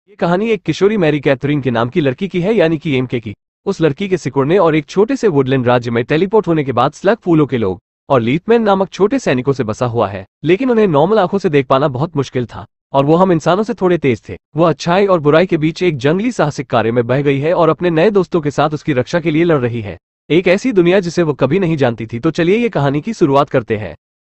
ये कहानी एक किशोरी मैरी कैथरीन के नाम की लड़की की है, यानी कि एमके की। उस लड़की के सिकुड़ने और एक छोटे से वुडलैंड राज्य में टेलीपोर्ट होने के बाद स्लग फूलों के लोग और लीफमैन नामक छोटे सैनिकों से बसा हुआ है, लेकिन उन्हें नॉर्मल आंखों से देख पाना बहुत मुश्किल था और वो हम इंसानों से थोड़े तेज थे। वो अच्छाई और बुराई के बीच एक जंगली साहसिक कार्य में बह गई है और अपने नए दोस्तों के साथ उसकी रक्षा के लिए लड़ रही है, एक ऐसी दुनिया जिसे वो कभी नहीं जानती थी। तो चलिए ये कहानी की शुरुआत करते हैं।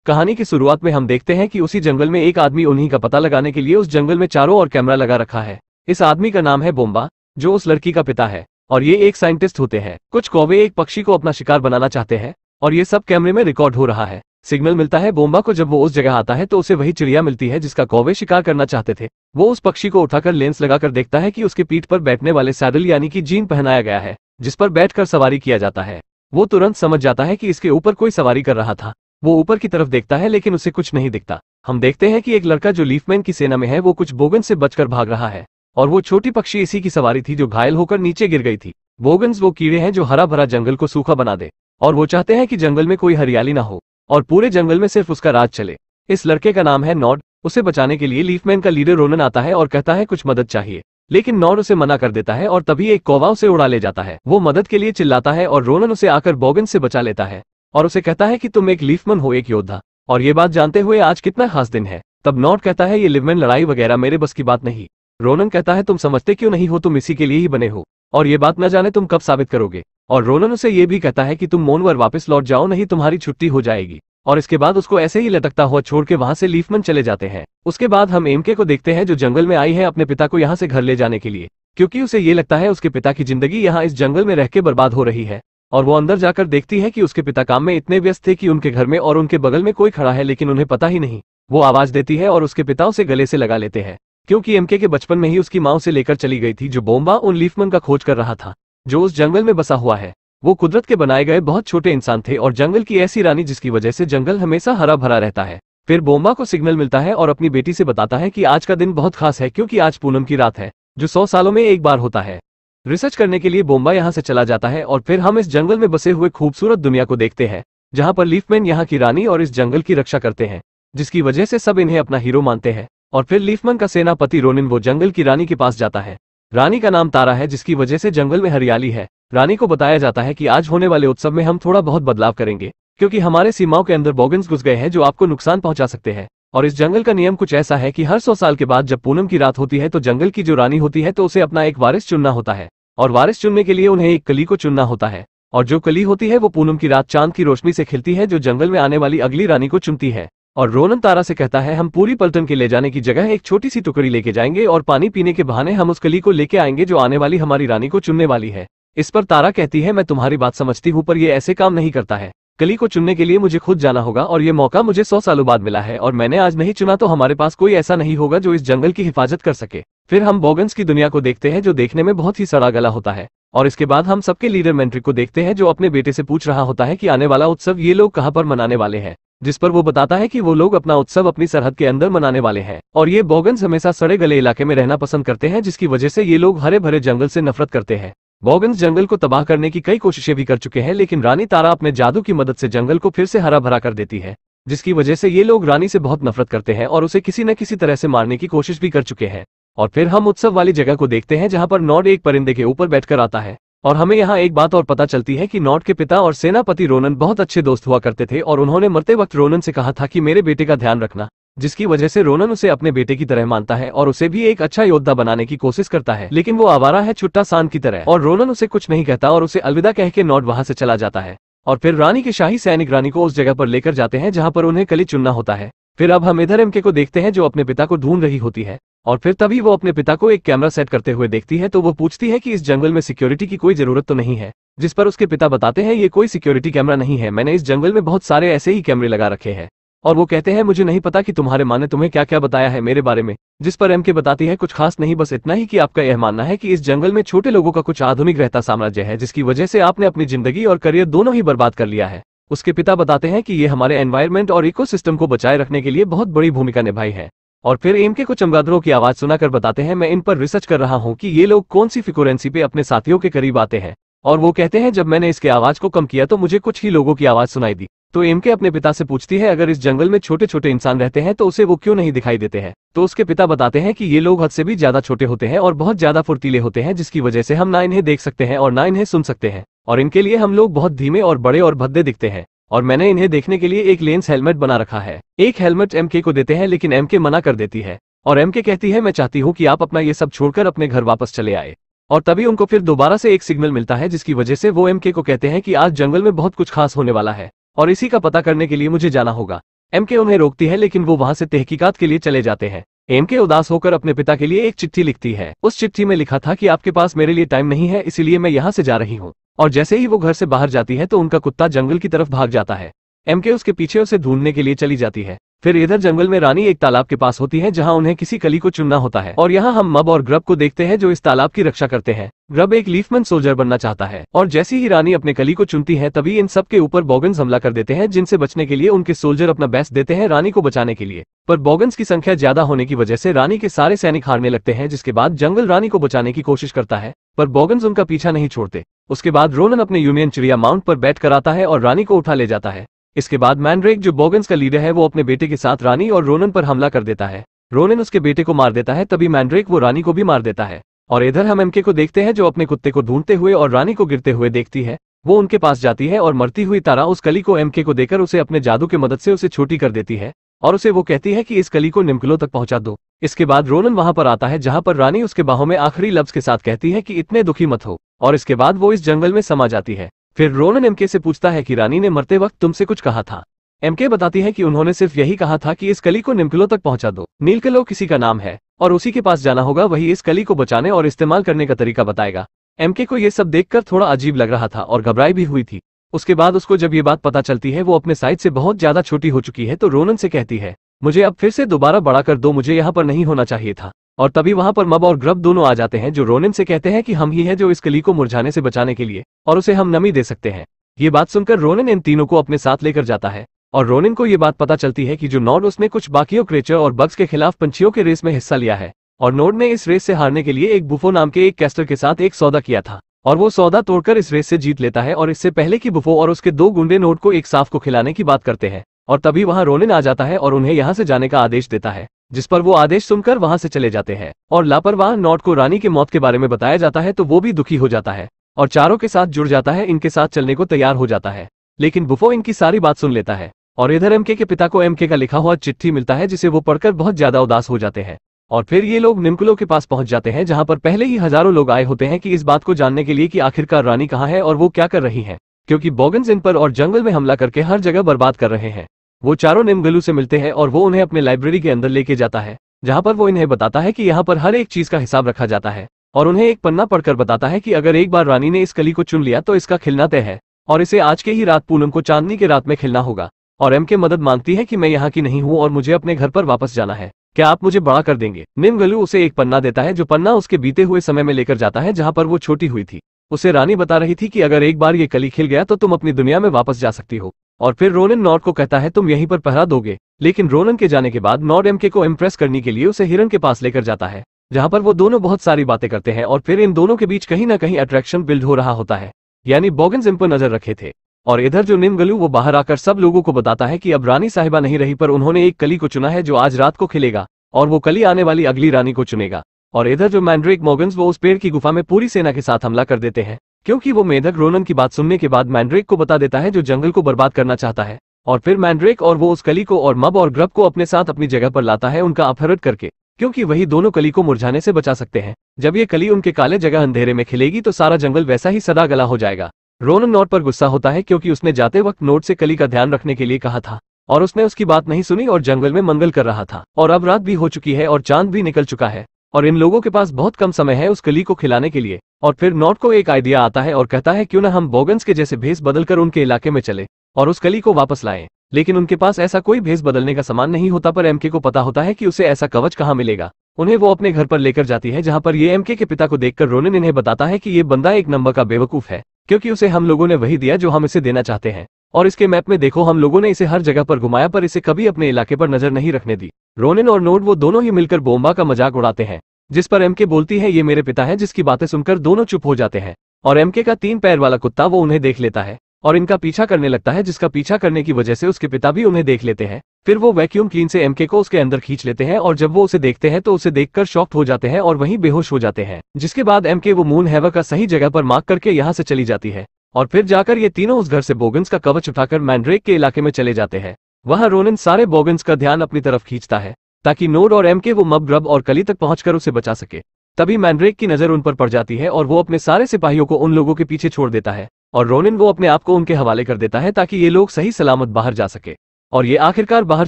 कहानी की शुरुआत में हम देखते हैं कि उसी जंगल में एक आदमी उन्हीं का पता लगाने के लिए उस जंगल में चारों ओर कैमरा लगा रखा है। इस आदमी का नाम है बोम्बा, जो उस लड़की का पिता है और ये एक साइंटिस्ट होते हैं। कुछ कौवे एक पक्षी को अपना शिकार बनाना चाहते हैं और ये सब कैमरे में रिकॉर्ड हो रहा है। सिग्नल मिलता है बोम्बा को। जब वो उस जगह आता है तो उसे वही चिड़िया मिलती है जिसका कौवे शिकार करना चाहते थे। वो उस पक्षी को उठाकर लेंस लगाकर देखता है कि उसके पीठ पर बैठने वाले सैडल यानी कि जीन पहनाया गया है, जिस पर बैठकर सवारी किया जाता है। वो तुरंत समझ जाता है कि इसके ऊपर कोई सवारी कर रहा था। वो ऊपर की तरफ देखता है लेकिन उसे कुछ नहीं दिखता। हम देखते हैं कि एक लड़का जो लीफमैन की सेना में है वो कुछ बोगन से बचकर भाग रहा है और वो छोटी पक्षी इसी की सवारी थी जो घायल होकर नीचे गिर गई थी। बोगन्स वो कीड़े हैं जो हरा भरा जंगल को सूखा बना दे और वो चाहते हैं कि जंगल में कोई हरियाली ना हो और पूरे जंगल में सिर्फ उसका राज चले। इस लड़के का नाम है नॉड। उसे बचाने के लिए लीफमैन का लीडर रोनन आता है और कहता है कुछ मदद चाहिए, लेकिन नॉड उसे मना कर देता है और तभी एक कौवा उसे उड़ा ले जाता है। वो मदद के लिए चिल्लाता है और रोनन उसे आकर बोगन्स से बचा लेता है और उसे कहता है कि तुम एक लीफमैन हो, एक योद्धा, और ये बात जानते हुए आज कितना खास दिन है। तब नॉड कहता है ये लिवमैन लड़ाई वगैरह मेरे बस की बात नहीं। रोनन कहता है तुम समझते क्यों नहीं हो, तुम इसी के लिए ही बने हो और ये बात न जाने तुम कब साबित करोगे। और रोनन उसे ये भी कहता है कि तुम मोनवर वापस लौट जाओ, नहीं तुम्हारी छुट्टी हो जाएगी। और इसके बाद उसको ऐसे ही लटकता हुआ छोड़ के वहां से लीफमैन चले जाते हैं। उसके बाद हम एमके को देखते हैं जो जंगल में आई है अपने पिता को यहाँ से घर ले जाने के लिए, क्योंकि उसे ये लगता है उसके पिता की जिंदगी यहाँ इस जंगल में रह के बर्बाद हो रही है। और वो अंदर जाकर देखती है कि उसके पिता काम में इतने व्यस्त थे कि उनके घर में और उनके बगल में कोई खड़ा है, लेकिन उन्हें पता ही नहीं। वो आवाज देती है और उसके पिता उसे गले से लगा लेते हैं, क्योंकि एमके के बचपन में ही उसकी माँ उसे लेकर चली गई थी, जो बोम्बा उन लीफमैन का खोज कर रहा था जो उस जंगल में बसा हुआ है। वो कुदरत के बनाए गए बहुत छोटे इंसान थे और जंगल की ऐसी रानी जिसकी वजह से जंगल हमेशा हरा भरा रहता है। फिर बोम्बा को सिग्नल मिलता है और अपनी बेटी से बताता है कि आज का दिन बहुत खास है, क्योंकि आज पूनम की रात है जो 100 सालों में एक बार होता है। रिसर्च करने के लिए बोम्बा यहाँ से चला जाता है और फिर हम इस जंगल में बसे हुए खूबसूरत दुनिया को देखते हैं, जहाँ पर लीफमैन यहाँ की रानी और इस जंगल की रक्षा करते हैं, जिसकी वजह से सब इन्हें अपना हीरो मानते हैं। और फिर लीफमैन का सेनापति रोनिन वो जंगल की रानी के पास जाता है। रानी का नाम तारा है, जिसकी वजह से जंगल में हरियाली है। रानी को बताया जाता है कि आज होने वाले उत्सव में हम थोड़ा बहुत बदलाव करेंगे, क्योंकि हमारे सीमाओं के अंदर बोगन्स घुस गए हैं जो आपको नुकसान पहुंचा सकते हैं। और इस जंगल का नियम कुछ ऐसा है कि हर 100 साल के बाद जब पूनम की रात होती है तो जंगल की जो रानी होती है तो उसे अपना एक वारिस चुनना होता है, और वारिस चुनने के लिए उन्हें एक कली को चुनना होता है। और जो कली होती है वो पूनम की रात चांद की रोशनी से खिलती है, जो जंगल में आने वाली अगली रानी को चुनती है। और रोनन तारा से कहता है हम पूरी पलटन के ले जाने की जगह एक छोटी सी टुकड़ी लेके जाएंगे और पानी पीने के बहाने हम उस कली को लेके आएंगे जो आने वाली हमारी रानी को चुनने वाली है। इस पर तारा कहती है मैं तुम्हारी बात समझती हूँ, पर ये ऐसे काम नहीं करता है। कली को चुनने के लिए मुझे खुद जाना होगा और ये मौका मुझे 100 सालों बाद मिला है, और मैंने आज नहीं चुना तो हमारे पास कोई ऐसा नहीं होगा जो इस जंगल की हिफाजत कर सके। फिर हम बोगन्स की दुनिया को देखते हैं जो देखने में बहुत ही सड़ा गला होता है। और इसके बाद हम सबके लीडर मैंट्रिक को देखते हैं जो अपने बेटे से पूछ रहा होता है कि आने वाला उत्सव ये लोग कहाँ पर मनाने वाले हैं, जिस पर वो बताता है कि वो लोग अपना उत्सव अपनी सरहद के अंदर मनाने वाले हैं। और ये बोगन्स हमेशा सड़े गले इलाके में रहना पसंद करते हैं, जिसकी वजह से ये लोग हरे भरे जंगल से नफरत करते हैं। बोगन्स जंगल को तबाह करने की कई कोशिशें भी कर चुके हैं, लेकिन रानी तारा अपने जादू की मदद से जंगल को फिर से हरा भरा कर देती है, जिसकी वजह से ये लोग रानी से बहुत नफरत करते हैं और उसे किसी न किसी तरह से मारने की कोशिश भी कर चुके हैं। और फिर हम उत्सव वाली जगह को देखते हैं जहाँ पर नॉड एक परिंदे के ऊपर बैठकर आता है। और हमें यहाँ एक बात और पता चलती है कि नॉड के पिता और सेनापति रोनन बहुत अच्छे दोस्त हुआ करते थे और उन्होंने मरते वक्त रोनन से कहा था कि मेरे बेटे का ध्यान रखना, जिसकी वजह से रोनन उसे अपने बेटे की तरह मानता है और उसे भी एक अच्छा योद्धा बनाने की कोशिश करता है। लेकिन वो आवारा है छुट्टा सांड की तरह, और रोनन उसे कुछ नहीं कहता और उसे अलविदा कह के नॉड वहां से चला जाता है। और फिर रानी के शाही सैनिक रानी को उस जगह पर लेकर जाते हैं जहाँ पर उन्हें कली चुनना होता है। फिर अब हम इधर एमके को देखते हैं जो अपने पिता को ढूंढ रही होती है, और फिर तभी वो अपने पिता को एक कैमरा सेट करते हुए देखती है तो वो पूछती है कि इस जंगल में सिक्योरिटी की कोई जरूरत तो नहीं है, जिस पर उसके पिता बताते हैं ये कोई सिक्योरिटी कैमरा नहीं है, मैंने इस जंगल में बहुत सारे ऐसे ही कैमरे लगा रखे हैं। और वो कहते हैं मुझे नहीं पता कि तुम्हारे माँ ने तुम्हें क्या क्या बताया है मेरे बारे में, जिस पर एमके बताती है कुछ खास नहीं, बस इतना ही कि आपका यह मानना है कि इस जंगल में छोटे लोगों का कुछ आधुनिक रहता साम्राज्य है, जिसकी वजह से आपने अपनी जिंदगी और करियर दोनों ही बर्बाद कर लिया है। उसके पिता बताते हैं कि ये हमारे एनवायरनमेंट और इकोसिस्टम को बचाए रखने के लिए बहुत बड़ी भूमिका निभाई है। और फिर एमके को चमगादड़ों की आवाज सुनाकर बताते हैं मैं इन पर रिसर्च कर रहा हूँ कि ये लोग कौन सी फ्रीक्वेंसी पे अपने साथियों के करीब आते हैं। और वो कहते हैं जब मैंने इसके आवाज को कम किया तो मुझे कुछ ही लोगों की आवाज सुनाई दी, तो एमके अपने पिता से पूछती है अगर इस जंगल में छोटे छोटे इंसान रहते हैं तो उसे वो क्यों नहीं दिखाई देते हैं। तो उसके पिता बताते हैं कि ये लोग हद से भी ज्यादा छोटे होते हैं और बहुत ज्यादा फुर्तीले होते हैं, जिसकी वजह से हम ना इन्हें देख सकते हैं और ना इन्हें सुन सकते हैं, और इनके लिए हम लोग बहुत धीमे और बड़े और भद्दे दिखते हैं। और मैंने इन्हें देखने के लिए एक लेंस हेलमेट बना रखा है। एक हेलमेट एमके को देते हैं, लेकिन एमके मना कर देती है और एमके कहती है मैं चाहती हूँ कि आप अपना ये सब छोड़कर अपने घर वापस चले आए। और तभी उनको फिर दोबारा से एक सिग्नल मिलता है, जिसकी वजह से वो एमके को कहते हैं कि आज जंगल में बहुत कुछ खास होने वाला है और इसी का पता करने के लिए मुझे जाना होगा। एमके उन्हें रोकती है, लेकिन वो वहां से तहकीकात के लिए चले जाते हैं। एमके उदास होकर अपने पिता के लिए एक चिट्ठी लिखती है। उस चिट्ठी में लिखा था कि आपके पास मेरे लिए टाइम नहीं है, इसीलिए मैं यहाँ से जा रही हूँ। और जैसे ही वो घर से बाहर जाती है तो उनका कुत्ता जंगल की तरफ भाग जाता है। एमके उसके पीछे उसे ढूंढने के लिए चली जाती है। फिर इधर जंगल में रानी एक तालाब के पास होती है, जहां उन्हें किसी कली को चुनना होता है। और यहाँ हम मब और ग्रब को देखते हैं जो इस तालाब की रक्षा करते हैं। ग्रब एक लीफमैन सोल्जर बनना चाहता है और जैसे ही रानी अपने कली को चुनती है तभी इन सब के ऊपर बॉगन्स हमला कर देते हैं, जिनसे बचने के लिए उनके सोल्जर अपना बेस्ट देते हैं रानी को बचाने के लिए। पर बॉगन्स की संख्या ज्यादा होने की वजह से रानी के सारे सैनिक हारने लगते हैं, जिसके बाद जंगल रानी को बचाने की कोशिश करता है, पर बॉगन्स उनका पीछा नहीं छोड़ते। उसके बाद रोनन अपने यूनियन चिड़िया माउंट पर बैठ कर आता है और रानी को उठा ले जाता है। इसके बाद मैंड्रेक जो बॉगन्स का लीडर है वो अपने बेटे के साथ रानी और रोनन पर हमला कर देता है। रोनन उसके बेटे को मार देता है, तभी मैंड्रेक वो रानी को भी मार देता है। और इधर हम एमके को देखते हैं जो अपने कुत्ते को ढूंढते हुए और रानी को गिरते हुए देखती है। वो उनके पास जाती है और मरती हुई तारा उस कली को एमके को देकर उसे अपने जादू की मदद से उसे छोटी कर देती है और उसे वो कहती है कि इस कली को निम्कलो तक पहुंचा दो। इसके बाद रोनन वहां पर आता है, जहां पर रानी उसके बाहों में आखिरी लफ्ज के साथ कहती है कि इतने दुखी मत हो, और इसके बाद वो इस जंगल में समा जाती है। फिर रोनन एमके से पूछता है कि रानी ने मरते वक्त तुमसे कुछ कहा था। एमके बताती है कि उन्होंने सिर्फ यही कहा था कि इस कली को निम्कलो तक पहुंचा दो। नीलकलो किसी का नाम है और उसी के पास जाना होगा, वही इस कली को बचाने और इस्तेमाल करने का तरीका बताएगा। एमके को ये सब देखकर थोड़ा अजीब लग रहा था और घबराई भी हुई थी। उसके बाद उसको जब ये बात पता चलती है वो अपने साइज से बहुत ज्यादा छोटी हो चुकी है, तो रोनन से कहती है मुझे अब फिर से दोबारा बड़ा कर दो, मुझे यहाँ पर नहीं होना चाहिए था। और तभी वहां पर मब और ग्रब दोनों आ जाते हैं, जो रोनन से कहते हैं कि हम ही है जो इस कली को मुरझाने से बचाने के लिए और उसे हम नमी दे सकते हैं। ये बात सुनकर रोनन इन तीनों को अपने साथ लेकर जाता है और रोनिन को ये बात पता चलती है कि जो नॉर्ड उसने कुछ बाकियों क्रेचर और बग्स के खिलाफ पंछियों के रेस में हिस्सा लिया है और नॉर्ड ने इस रेस से हारने के लिए एक बुफो नाम के एक कैस्टर के साथ एक सौदा किया था और वो सौदा तोड़कर इस रेस से जीत लेता है। और इससे पहले कि बुफो और उसके दो गुंडे नॉर्ड को एक सांप को खिलाने की बात करते हैं और तभी वहां रोनिन आ जाता है और उन्हें यहाँ से जाने का आदेश देता है, जिस पर वो आदेश सुनकर वहां से चले जाते हैं। और लापरवाह नॉर्ड को रानी की मौत के बारे में बताया जाता है तो वो भी दुखी हो जाता है और चारों के साथ जुड़ जाता है, इनके साथ चलने को तैयार हो जाता है। लेकिन बुफो इनकी सारी बात सुन लेता है और इधर एमके के पिता को एमके का लिखा हुआ चिट्ठी मिलता है, जिसे वो पढ़कर बहुत ज्यादा उदास हो जाते हैं। और फिर ये लोग निम्कुलो के पास पहुंच जाते हैं, जहां पर पहले ही हजारों लोग आए होते हैं कि इस बात को जानने के लिए कि आखिरकार रानी कहाँ है और वो क्या कर रही है, क्योंकि बॉगन्स इन पर और जंगल में हमला करके हर जगह बर्बाद कर रहे हैं। वो चारों निम्गलू से मिलते हैं और वो उन्हें अपने लाइब्रेरी के अंदर लेके जाता है, जहां पर वो इन्हें बताता है कि यहाँ पर हर एक चीज का हिसाब रखा जाता है और उन्हें एक पन्ना पढ़कर बताता है कि अगर एक बार रानी ने इस कली को चुन लिया तो इसका खिलना तय है और इसे आज के ही रात पूनम को चांदनी के रात में खिलना होगा। और एमके मदद मांगती है कि मैं यहाँ की नहीं हूँ और मुझे अपने घर पर वापस जाना है, क्या आप मुझे बड़ा कर देंगे। निम्गलू उसे एक पन्ना देता है, जो पन्ना उसके बीते हुए समय में लेकर जाता है जहाँ पर वो छोटी हुई थी। उसे रानी बता रही थी कि अगर एक बार ये कली खिल गया तो तुम अपनी दुनिया में वापस जा सकती हो। और फिर रोनन नॉर्ड को कहता है तुम यहीं पर पहरा दोगे, लेकिन रोनन के जाने के बाद नॉर्ड एमके को इम्प्रेस करने के लिए उसे हिरन के पास लेकर जाता है, जहाँ पर वो दोनों बहुत सारी बातें करते हैं और फिर इन दोनों के बीच कहीं ना कहीं अट्रैक्शन बिल्ड हो रहा होता है, यानी बॉगन्स इन पर नजर रखे थे। और इधर जो निम्गलू वो बाहर आकर सब लोगों को बताता है कि अब रानी साहिबा नहीं रही, पर उन्होंने एक कली को चुना है जो आज रात को खिलेगा और वो कली आने वाली अगली रानी को चुनेगा। और इधर जो मैंड्रेक मॉगन्स वो उस पेड़ की गुफा में पूरी सेना के साथ हमला कर देते हैं, क्योंकि वो मेढक रोनन की बात सुनने के बाद मैंड्रेक को बता देता है जो जंगल को बर्बाद करना चाहता है। और फिर मैंड्रेक और वो उस कली को और मब और ग्रब को अपने साथ अपनी जगह पर लाता है, उनका अपहरण करके, क्योंकि वही दोनों कली को मुरझाने से बचा सकते हैं। जब ये कली उनके काले जगह अंधेरे में खिलेगी तो सारा जंगल वैसा ही सदा गला हो जाएगा। रोनन नॉर्ड पर गुस्सा होता है क्योंकि उसने जाते वक्त नोट से कली का ध्यान रखने के लिए कहा था और उसने उसकी बात नहीं सुनी और जंगल में मंगल कर रहा था। और अब रात भी हो चुकी है और चांद भी निकल चुका है और इन लोगों के पास बहुत कम समय है उस कली को खिलाने के लिए। और फिर नॉर्ड को एक आइडिया आता है और कहता है क्यों ना हम बॉगन्स के जैसे भेस बदलकर उनके इलाके में चले और उस कली को वापस लाएं। लेकिन उनके पास ऐसा कोई भेस बदलने का सामान नहीं होता, पर एमके को पता होता है कि उसे ऐसा कवच कहाँ मिलेगा। उन्हें वो अपने घर पर लेकर जाती है, जहाँ पर ये एमके के पिता को देखकर रोनिन इन्हें बताता है कि ये बंदा एक नंबर का बेवकूफ है, क्योंकि उसे हम लोगों ने वही दिया जो हम इसे देना चाहते हैं। और इसके मैप में देखो, हम लोगों ने इसे हर जगह पर घुमाया पर इसे कभी अपने इलाके पर नजर नहीं रखने दी। रोनिन और नोड वो दोनों ही मिलकर बोम्बा का मजाक उड़ाते हैं, जिस पर एमके बोलती है ये मेरे पिता है, जिसकी बातें सुनकर दोनों चुप हो जाते हैं। और एमके का 3 पैर वाला कुत्ता वो उन्हें देख लेता है और इनका पीछा करने लगता है, जिसका पीछा करने की वजह से उसके पिता भी उन्हें देख लेते हैं। फिर वो वैक्यूम क्लीन से एमके को उसके अंदर खींच लेते हैं और जब वो उसे देखते हैं तो उसे देखकर शॉक्ड हो जाते हैं और वहीं बेहोश हो जाते हैं। जिसके बाद एमके वो मून हैवक का सही जगह पर मार्क करके यहाँ से चली जाती है और फिर जाकर ये तीनों उस घर से बोगन्स का कवच उठाकर मैंड्रेक के इलाके में चले जाते हैं। वहां रोनिन सारे बोगन्स का ध्यान अपनी तरफ खींचता है ताकि नोड और एमके वो मब ग्रब और कली तक पहुंचकर उसे बचा सके। तभी मैंड्रेक की नजर उन पर पड़ जाती है और वो अपने सारे सिपाहियों को उन लोगों के पीछे छोड़ देता है और रोनिन वो अपने आप को उनके हवाले कर देता है ताकि ये लोग सही सलामत बाहर जा सके। और ये आखिरकार बाहर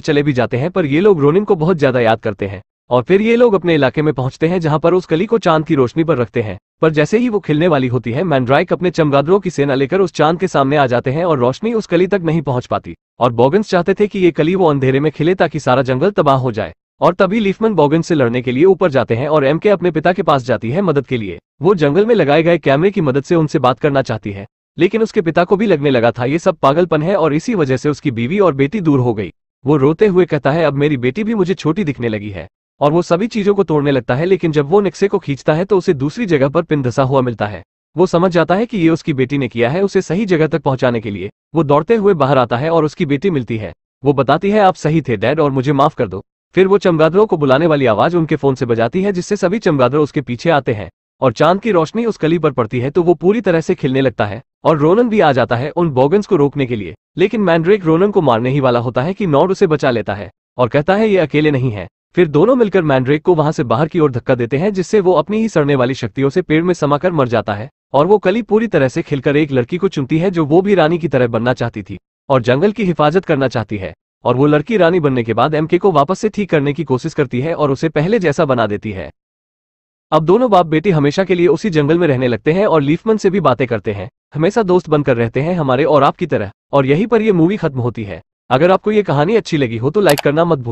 चले भी जाते हैं, पर ये लोग रोनिन को बहुत ज्यादा याद करते हैं। और फिर ये लोग अपने इलाके में पहुंचते हैं जहां पर उस कली को चांद की रोशनी पर रखते हैं। पर जैसे ही वो खिलने वाली होती है, मैंड्राइक अपने चमगादड़ों की सेना लेकर उस चांद के सामने आ जाते हैं और रोशनी उस कली तक नहीं पहुंच पाती। और बोगन्स चाहते थे कि ये कली वो अंधेरे में खिले ताकि सारा जंगल तबाह हो जाए। और तभी लीफमैन बोगन्स से लड़ने के लिए ऊपर जाते हैं और एमके अपने पिता के पास जाती है मदद के लिए। वो जंगल में लगाए गए कैमरे की मदद से उनसे बात करना चाहती है, लेकिन उसके पिता को भी लगने लगा था ये सब पागलपन है और इसी वजह से उसकी बीवी और बेटी दूर हो गई। वो रोते हुए कहता है, अब मेरी बेटी भी मुझे छोटी दिखने लगी है। और वो सभी चीजों को तोड़ने लगता है, लेकिन जब वो निक्से को खींचता है तो उसे दूसरी जगह पर पिन धंसा हुआ मिलता है। वो समझ जाता है कि ये उसकी बेटी ने किया है। उसे सही जगह तक पहुंचाने के लिए वो दौड़ते हुए बाहर आता है और उसकी बेटी मिलती है। वो बताती है, आप सही थे डैड और मुझे माफ कर दो। फिर वो चमगादड़ों को बुलाने वाली आवाज उनके फोन से बजाती है, जिससे सभी चमगादड़ उसके पीछे आते हैं और चांद की रोशनी उस कली पर पड़ती है तो वो पूरी तरह से खिलने लगता है। और रोनन भी आ जाता है उन बोगन्स को रोकने के लिए, लेकिन मैंड्रेक रोनन को मारने ही वाला होता है कि नॉड उसे बचा लेता है और कहता है ये अकेले नहीं है। फिर दोनों मिलकर मैंड्रेक को वहां से बाहर की ओर धक्का देते हैं, जिससे वो अपनी ही सड़ने वाली शक्तियों से पेड़ में समाकर मर जाता है। और वो कली पूरी तरह से खिलकर एक लड़की को चुनती है जो वो भी रानी की तरह बनना चाहती थी और जंगल की हिफाजत करना चाहती है। और वो लड़की रानी बनने के बाद एमके को वापस से ठीक करने की कोशिश करती है और उसे पहले जैसा बना देती है। अब दोनों बाप बेटी हमेशा के लिए उसी जंगल में रहने लगते हैं और लीफमैन से भी बातें करते हैं, हमेशा दोस्त बनकर रहते हैं हमारे और आपकी तरह। और यहीं पर ये मूवी खत्म होती है। अगर आपको ये कहानी अच्छी लगी हो तो लाइक करना मत भूल।